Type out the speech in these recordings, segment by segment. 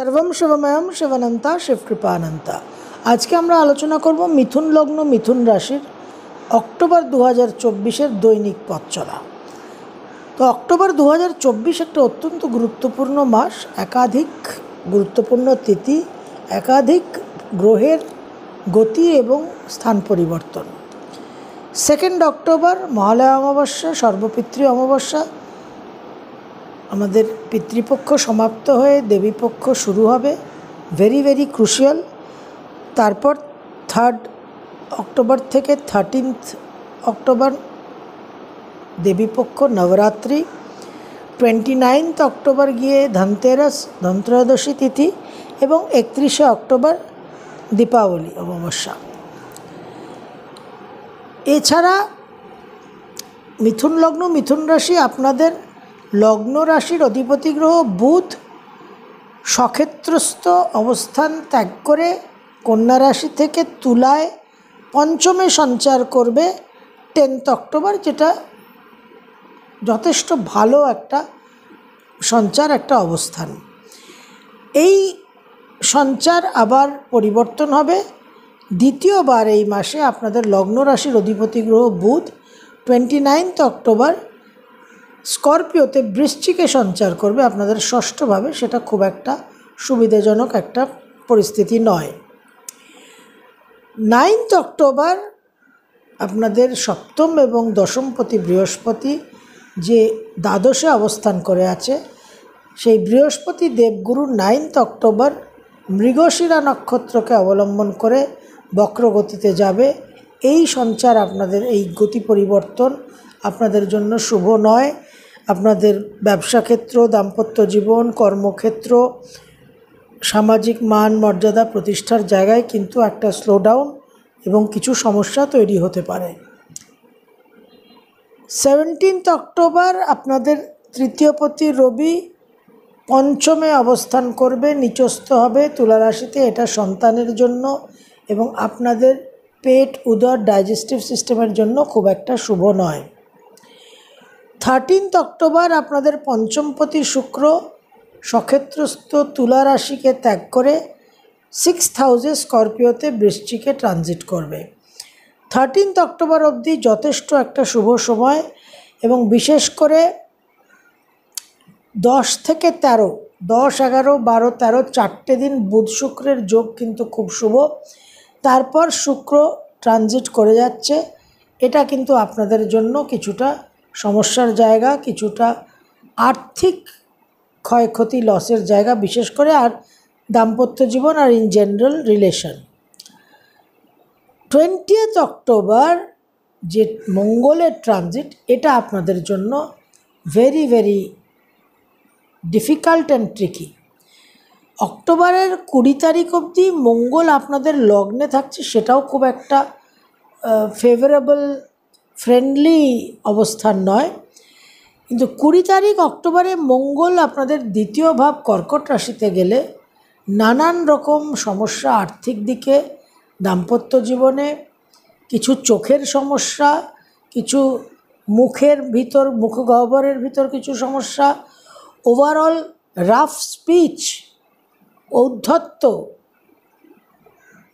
सर्वम शिवमयम शिवनंता शिवकृपानंता। आज के আমরা আলোচনা করব মিথুন লগ্ন মিথুন রাশির অক্টোবর 2024 এর দৈনিক পথ চলা। তো অক্টোবর 2024 একটা অত্যন্ত গুরুত্বপূর্ণ মাস, একাধিক গুরুত্বপূর্ণ তিথি, একাধিক গ্রহের গতি এবং স্থান পরিবর্তন। 2 অক্টোবর মহালয়া অমাবস্যা, সর্বপিতৃ অমাবস্যা। আমাদের পিতৃপক্ষ সমাপ্ত হয়ে দেবীপক্ষ শুরু হবে, ভেরি ক্রুশিয়াল। তারপর 3 অক্টোবর থেকে 13 অক্টোবর দেবীপক্ষ, নবরাত্রি। 29 অক্টোবর গিয়ে ধনতেরাস, ধনত্রয়োদশী তিথি, এবং 31 অক্টোবর দীপাবলি অমাবস্যা। এছাড়া মিথুন লগ্ন মিথুন রাশি, আপনাদের লগ্ন রাশির অধিপতি গ্রহ বুধ সক্ষেত্রস্থ অবস্থান ত্যাগ করে কন্যা রাশি থেকে তুলায় পঞ্চমে সঞ্চার করবে 10 অক্টোবর, যেটা যথেষ্ট ভালো একটা সঞ্চার, একটা অবস্থান। এই সঞ্চার আবার পরিবর্তন হবে দ্বিতীয়বার এই মাসে। আপনাদের লগ্ন রাশির অধিপতি গ্রহ বুধ 29 অক্টোবর স্করপিওতে বৃশ্চিকে সঞ্চার করবে আপনাদের ষষ্ঠভাবে। সেটা খুব একটা সুবিধাজনক একটা পরিস্থিতি নয়। 9 অক্টোবর আপনাদের সপ্তম এবং দশমপতি বৃহস্পতি যে দ্বাদশে অবস্থান করে আছে, সেই বৃহস্পতি দেবগুরু 9 অক্টোবর মৃগশিরা নক্ষত্রকে অবলম্বন করে বক্রগতিতে যাবে। এই সঞ্চার, আপনাদের এই গতি পরিবর্তন আপনাদের জন্য শুভ নয়। আপনাদের ব্যবসা ক্ষেত্র, দাম্পত্য জীবন, কর্মক্ষেত্র, সামাজিক মান মর্যাদা প্রতিষ্ঠার জায়গায় কিন্তু একটা স্লোডাউন এবং কিছু সমস্যা তৈরি হতে পারে। 17 অক্টোবর আপনাদের তৃতীয়পতি রবি পঞ্চমে অবস্থান করবে, নিচস্থ হবে তুলা রাশিতে। এটা সন্তানের জন্য এবং আপনাদের পেট, উদর, ডাইজেস্টিভ সিস্টেমের জন্য খুব একটা শুভ নয়। 13 অক্টোবর আপনাদের পঞ্চমপতি শুক্র সক্ষেত্রস্থ তুলা রাশিকে ত্যাগ করে 6th হাউসে স্করপিওতে বৃশ্চিকে ট্রানজিট করবে। 13 অক্টোবর অবধি যথেষ্ট একটা শুভ সময়, এবং বিশেষ করে 10 থেকে 13, 10, 11, 12, 13 4টে দিন বুধ শুক্রের যোগ কিন্তু খুব শুভ। তারপর শুক্র ট্রানজিট করে যাচ্ছে। এটা কিন্তু আপনাদের জন্য কিছুটা সমস্যার জায়গা, কিছুটা আর্থিক ক্ষয়ক্ষতি, লসের জায়গা, বিশেষ করে আর দাম্পত্য জীবন আর ইন জেনারেল রিলেশন। 20 অক্টোবর যে মঙ্গলের ট্রানজিট, এটা আপনাদের জন্য ভেরি ডিফিকাল্ট অ্যান্ড ট্রিকি। অক্টোবরের 20 তারিখ অবধি মঙ্গল আপনাদের লগ্নে থাকছে, সেটাও খুব একটা ফেভারেবল ফ্রেন্ডলি অবস্থান নয়। কিন্তু 20 তারিখ অক্টোবরে মঙ্গল আপনাদের দ্বিতীয় ভাব কর্কট রাশিতে গেলে নানান রকম সমস্যা, আর্থিক দিকে, দাম্পত্য জীবনে, কিছু চোখের সমস্যা, কিছু মুখের ভিতর, মুখগহ্বরের ভিতর কিছু সমস্যা, ওভারঅল রাফ স্পিচ, ঔদ্ধত্য,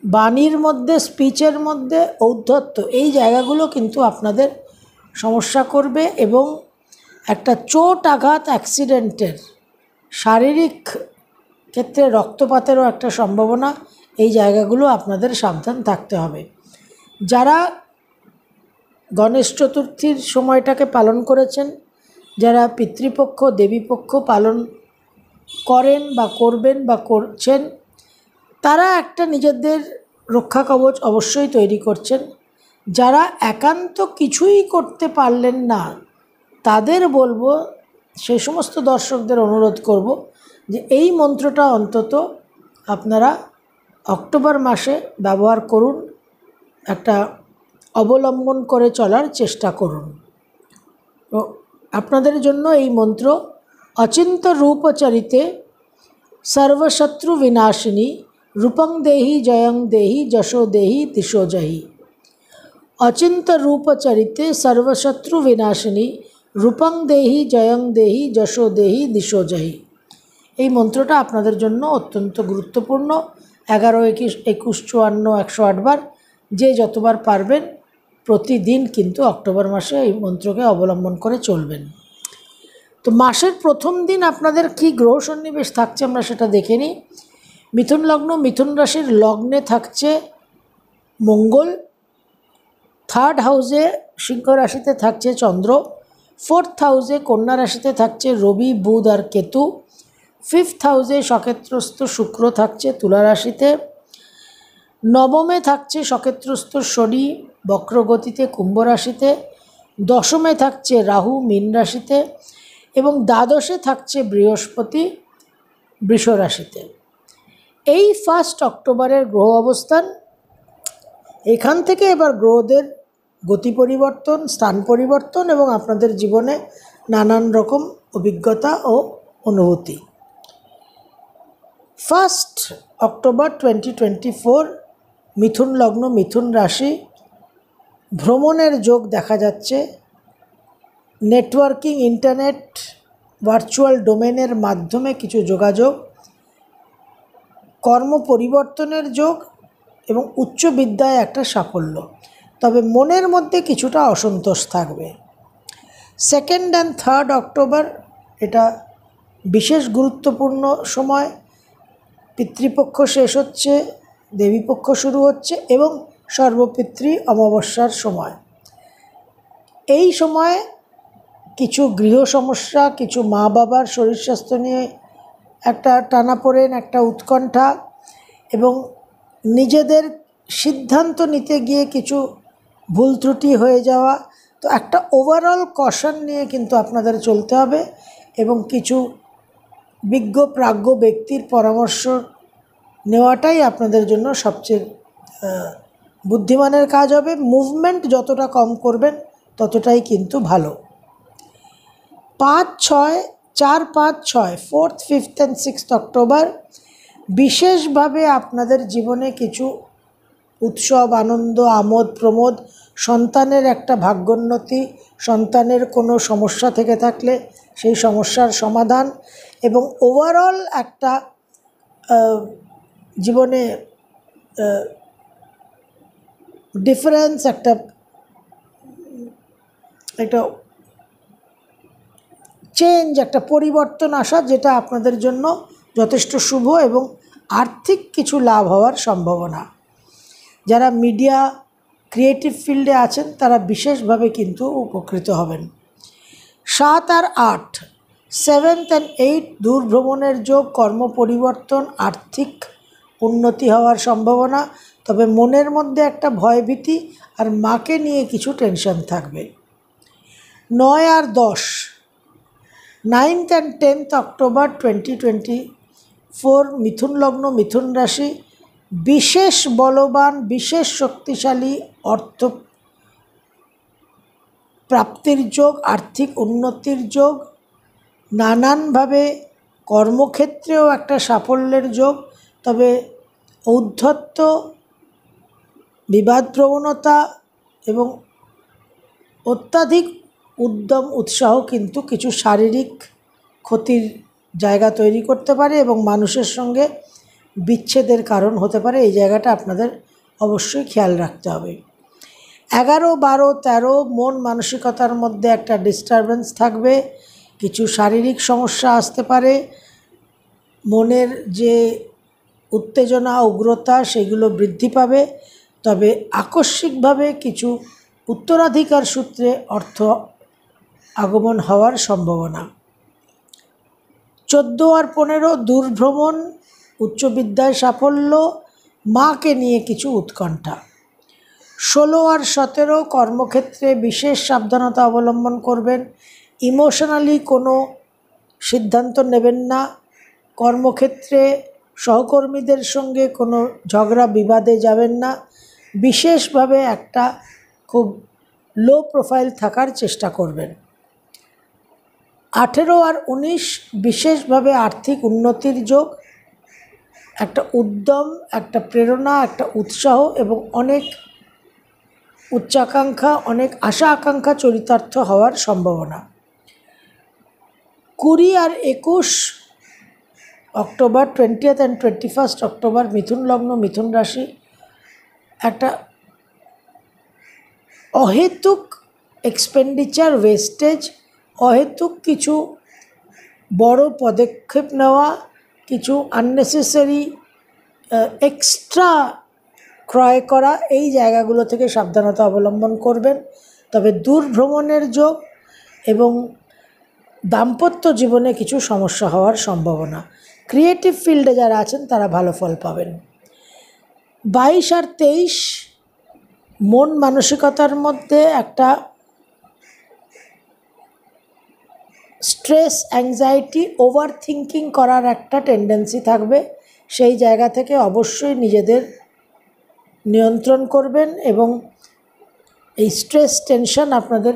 বাণীর মধ্যে, স্পিচের মধ্যে ঔদ্ধত্য, এই জায়গাগুলো কিন্তু আপনাদের সমস্যা করবে। এবং একটা চোট, আঘাত, অ্যাক্সিডেন্টের, শারীরিক ক্ষেত্রে রক্তপাতেরও একটা সম্ভাবনা, এই জায়গাগুলো আপনাদের সাবধান থাকতে হবে। যারা গণেশ চতুর্থীর সময়টাকে পালন করেছেন, যারা পিতৃপক্ষ দেবীপক্ষ পালন করেন বা করবেন বা করছেন, তারা একটা নিজেদের রক্ষা কবচ অবশ্যই তৈরি করছেন। যারা একান্ত কিছুই করতে পারলেন না, তাদের বলবো, সেই সমস্ত দর্শকদের অনুরোধ করব যে এই মন্ত্রটা অন্তত আপনারা অক্টোবর মাসে ব্যবহার করুন, একটা অবলম্বন করে চলার চেষ্টা করুন। তো আপনাদের জন্য এই মন্ত্র: অচিন্ত রূপচরিতে সর্বশত্রু বিনাশিনী রূপং দেহি জয়ং দেহি যশো দেহি দিশো জহি। অচিন্ত রূপচরিতে সর্বশত্রু বিনাশিনী রূপং দেহি জয়ং দেহি যশো দেহি দিশো জহি। এই মন্ত্রটা আপনাদের জন্য অত্যন্ত গুরুত্বপূর্ণ। 11, 21, 21, 54, 108 বার, যে যতবার পারবেন প্রতিদিন কিন্তু অক্টোবর মাসে এই মন্ত্রকে অবলম্বন করে চলবেন। তো মাসের প্রথম দিন আপনাদের কি গ্রহ সন্নিবেশ থাকছে আমরা সেটা দেখে নিই। মিথুন লগ্ন, মিথুন রাশির লগ্নে থাকছে মঙ্গল, 3rd হাউসে সিংহ রাশিতে থাকছে চন্দ্র, 4th হাউসে কন্যা রাশিতে থাকছে রবি, বুধ আর কেতু, 5th হাউসে সক্ষেত্রস্থ শুক্র থাকছে তুলা রাশিতে, নবমে থাকছে সক্ষেত্রস্থ শনি বক্রগতিতে কুম্ভ রাশিতে, দশমে থাকছে রাহু মীন রাশিতে এবং দ্বাদশে থাকছে বৃহস্পতি বৃষ রাশিতে। এই 1 অক্টোবরের গ্রহ অবস্থান। এখান থেকে এবার গ্রহদের গতি পরিবর্তন, স্থান পরিবর্তন এবং আপনাদের জীবনে নানান রকম অভিজ্ঞতা ও অনুভূতি। 1 অক্টোবর 2024 মিথুন লগ্ন, মিথুন রাশি, ভ্রমণের যোগ দেখা যাচ্ছে। নেটওয়ার্কিং, ইন্টারনেট, ভার্চুয়াল ডোমেনের মাধ্যমে কিছু যোগাযোগ, কর্ম পরিবর্তনের যোগ এবং উচ্চ বিদ্যায় একটা সাফল্য। তবে মনের মধ্যে কিছুটা অসন্তোষ থাকবে। 2nd and 3rd অক্টোবর এটা বিশেষ গুরুত্বপূর্ণ সময়। পিতৃপক্ষ শেষ হচ্ছে, দেবীপক্ষ শুরু হচ্ছে এবং সর্বপিতৃ অমাবস্যার সময়। এই সময় কিছু গৃহ সমস্যা, কিছু মা বাবার শরীর স্বাস্থ্য নিয়ে একটা টানাপোড়েন, একটা উৎকণ্ঠা এবং নিজেদের সিদ্ধান্ত নিতে গিয়ে কিছু ভুল ত্রুটি হয়ে যাওয়া। তো একটা ওভারঅল কশন নিয়ে কিন্তু আপনাদের চলতে হবে এবং কিছু বিজ্ঞ প্রাজ্ঞ ব্যক্তির পরামর্শ নেওয়াটাই আপনাদের জন্য সবচেয়ে বুদ্ধিমানের কাজ হবে। মুভমেন্ট যতটা কম করবেন ততটাই কিন্তু ভালো। 4, 5, 6 4th, 5th and 6th October বিশেষভাবে আপনাদের জীবনে কিছু উৎসব, আনন্দ, আমোদ প্রমোদ, সন্তানের একটা ভাগ্যোন্নতি, সন্তানের কোনো সমস্যা থেকে থাকলে সেই সমস্যার সমাধান এবং ওভারঅল একটা জীবনে ডিফারেন্স, একটা চেঞ্জ, একটা পরিবর্তন আসা, যেটা আপনাদের জন্য যথেষ্ট শুভ এবং আর্থিক কিছু লাভ হওয়ার সম্ভাবনা। যারা মিডিয়া ক্রিয়েটিভ ফিল্ডে আছেন তারা বিশেষভাবে কিন্তু উপকৃত হবেন। 7 আর 8 7th and 8 দূর ভ্রমণের যোগ, কর্ম পরিবর্তন, আর্থিক উন্নতি হওয়ার সম্ভাবনা। তবে মনের মধ্যে একটা ভয়ভীতি আর মাকে নিয়ে কিছু টেনশন থাকবে। 9 আর 10 9th and 10th অক্টোবর 2024 মিথুন লগ্ন, মিথুন রাশি, বিশেষ বলবান, বিশেষ শক্তিশালী অর্থ প্রাপ্তির যোগ, আর্থিক উন্নতির যোগ, নানানভাবে কর্মক্ষেত্রেও একটা সাফল্যের যোগ। তবে ঔদ্ধত্য, বিবাদ প্রবণতা এবং অত্যাধিক উদ্যম উৎসাহ কিন্তু কিছু শারীরিক ক্ষতির জায়গা তৈরি করতে পারে এবং মানুষের সঙ্গে বিচ্ছেদের কারণ হতে পারে। এই জায়গাটা আপনাদের অবশ্যই খেয়াল রাখতে হবে। 11, 12, 13 মন মানসিকতার মধ্যে একটা ডিস্টারবেন্স থাকবে, কিছু শারীরিক সমস্যা আসতে পারে, মনের যে উত্তেজনা, উগ্রতা সেগুলো বৃদ্ধি পাবে। তবে আকস্মিকভাবে কিছু উত্তরাধিকার সূত্রে অর্থ আগমন হওয়ার সম্ভাবনা। 14 আর 15 দূরভ্রমণ, উচ্চ বিদ্যায় সাফল্য, মাকে নিয়ে কিছু উৎকণ্ঠা। 16 আর 17 কর্মক্ষেত্রে বিশেষ সাবধানতা অবলম্বন করবেন। ইমোশনালি কোনো সিদ্ধান্ত নেবেন না। কর্মক্ষেত্রে সহকর্মীদের সঙ্গে কোনো ঝগড়া বিবাদে যাবেন না। বিশেষভাবে একটা খুব লো প্রোফাইল থাকার চেষ্টা করবেন। 18 আর 19 বিশেষভাবে আর্থিক উন্নতির যোগ, একটা উদ্যম, একটা প্রেরণা, একটা উৎসাহ এবং অনেক উচ্চাকাঙ্ক্ষা, অনেক আশা আকাঙ্ক্ষা চরিতার্থ হওয়ার সম্ভাবনা। 20 আর 21 অক্টোবর 20th and 21st অক্টোবর মিথুন লগ্ন মিথুন রাশি একটা অহেতুক এক্সপেন্ডিচার ওয়েস্টেজ, অহেতুক কিছু বড় পদক্ষেপ নেওয়া, কিছু আননেসেসারি এক্সট্রা ক্রয় করা, এই জায়গাগুলো থেকে সাবধানতা অবলম্বন করবেন। তবে দূর ভ্রমণের যোগ এবং দাম্পত্য জীবনে কিছু সমস্যা হওয়ার সম্ভাবনা। ক্রিয়েটিভ ফিল্ডে যারা আছেন তারা ভালো ফল পাবেন। 22 আর 23 মন মানসিকতার মধ্যে একটা স্ট্রেস, অ্যাংজাইটি, ওভার থিঙ্কিং করার একটা টেন্ডেন্সি থাকবে। সেই জায়গা থেকে অবশ্যই নিজেদের নিয়ন্ত্রণ করবেন এবং এই স্ট্রেস টেনশন আপনাদের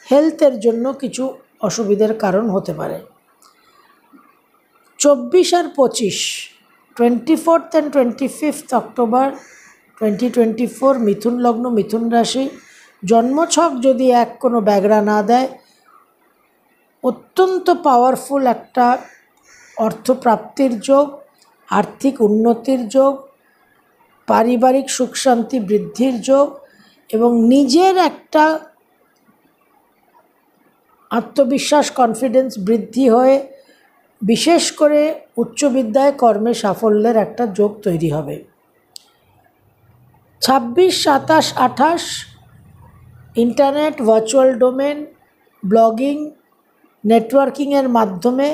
হেলথের জন্য কিছু অসুবিধার কারণ হতে পারে। 24 আর 25 24th and 25th অক্টোবর 2024 মিথুন লগ্ন মিথুন রাশি। জন্মছক যদি কোনো ব্যাগরা না দেয়, অত্যন্ত পাওয়ারফুল একটা অর্থপ্রাপ্তির যোগ, আর্থিক উন্নতির যোগ, পারিবারিক সুখ শান্তি বৃদ্ধির যোগ এবং নিজের একটা আত্মবিশ্বাস, কনফিডেন্স বৃদ্ধি হয়ে বিশেষ করে উচ্চ বিদ্যায় কর্মে সাফল্যের একটা যোগ তৈরি হবে। 26, 27, 28 ইন্টারনেট, ভার্চুয়াল ডোমেন, ব্লগিং, নেটওয়ার্কিংয়ের মাধ্যমে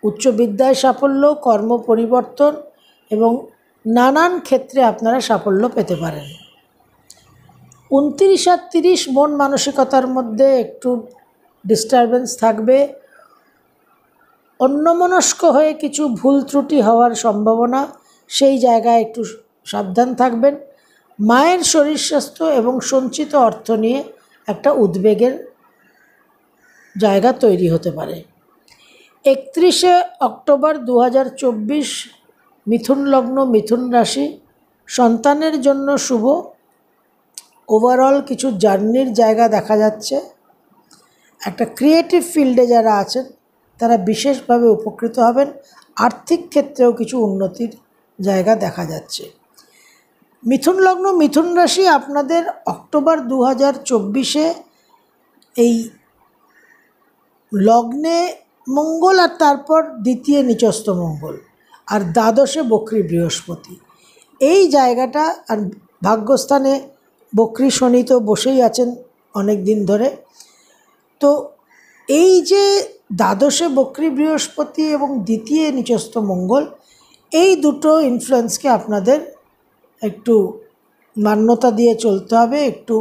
উচ্চ বিদ্যায় সাফল্য, কর্ম পরিবর্তন এবং নানান ক্ষেত্রে আপনারা সাফল্য পেতে পারেন। 29 আর 30 মন মানসিকতার মধ্যে একটু ডিস্টারবেন্স থাকবে, অন্যমনস্ক হয়ে কিছু ভুল ত্রুটি হওয়ার সম্ভাবনা, সেই জায়গায় একটু সাবধান থাকবেন। মায়ের শরীর স্বাস্থ্য এবং সঞ্চিত অর্থ নিয়ে একটা উদ্বেগের জায়গা তৈরি হতে পারে। 31 অক্টোবর 2024 মিথুন লগ্ন মিথুন রাশি। সন্তানের জন্য শুভ। ওভারঅল কিছু জার্নির জায়গা দেখা যাচ্ছে। একটা ক্রিয়েটিভ ফিল্ডে যারা আছেন তারা বিশেষভাবে উপকৃত হবেন। আর্থিক ক্ষেত্রেও কিছু উন্নতির জায়গা দেখা যাচ্ছে। মিথুন লগ্ন মিথুন রাশি আপনাদের অক্টোবর 2024 এই লগ্নে মঙ্গল আর তারপর দ্বিতীয় নিচস্থ মঙ্গল আর দ্বাদশে বক্রী বৃহস্পতি, এই জায়গাটা আর ভাগ্যস্থানে বক্রী শনি তো বসেই আছেন অনেক দিন ধরে। তো এই যে দ্বাদশে বক্রী বৃহস্পতি এবং দ্বিতীয় নিচস্থ মঙ্গল, এই দুটো ইনফ্লুয়েন্সকে আপনাদের একটু মান্যতা দিয়ে চলতে হবে, একটু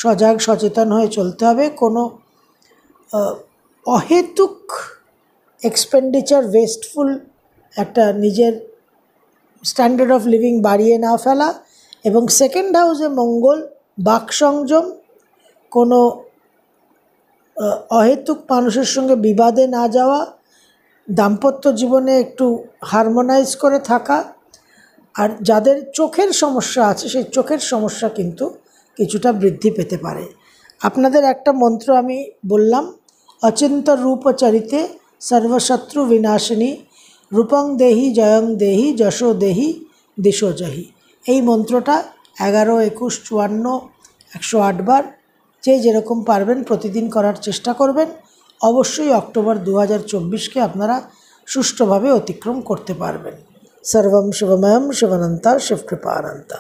সজাগ সচেতন হয়ে চলতে হবে। কোনো অহেতুক এক্সপেন্ডিচার, ওয়েস্টফুল একটা নিজের স্ট্যান্ডার্ড অফ লিভিং বাড়িয়ে না ফেলা এবং সেকেন্ড হাউসে মঙ্গল, বাক সংযম, কোনো অহেতুক মানুষের সঙ্গে বিবাদে না যাওয়া, দাম্পত্য জীবনে একটু হারমোনাইজ করে থাকা। আর যাদের চোখের সমস্যা আছে সেই চোখের সমস্যা কিন্তু কিছুটা বৃদ্ধি পেতে পারে। আপনাদের একটা মন্ত্র আমি বললাম, অচিন্ত রূপচরিতে সর্বশত্রু বিনাশিনী রূপং দেহি জয়ং দেহি যশো দেহি দিশো জহি। এই মন্ত্রটা 11, 21, 54, 108 বার যে যেরকম পারবেন প্রতিদিন করার চেষ্টা করবেন। অবশ্যই অক্টোবর 2024কে আপনারা সুষ্ঠুভাবে অতিক্রম করতে পারবেন। সর্বম শিবময়ম শিবানন্তা শিবকৃপানন্তা।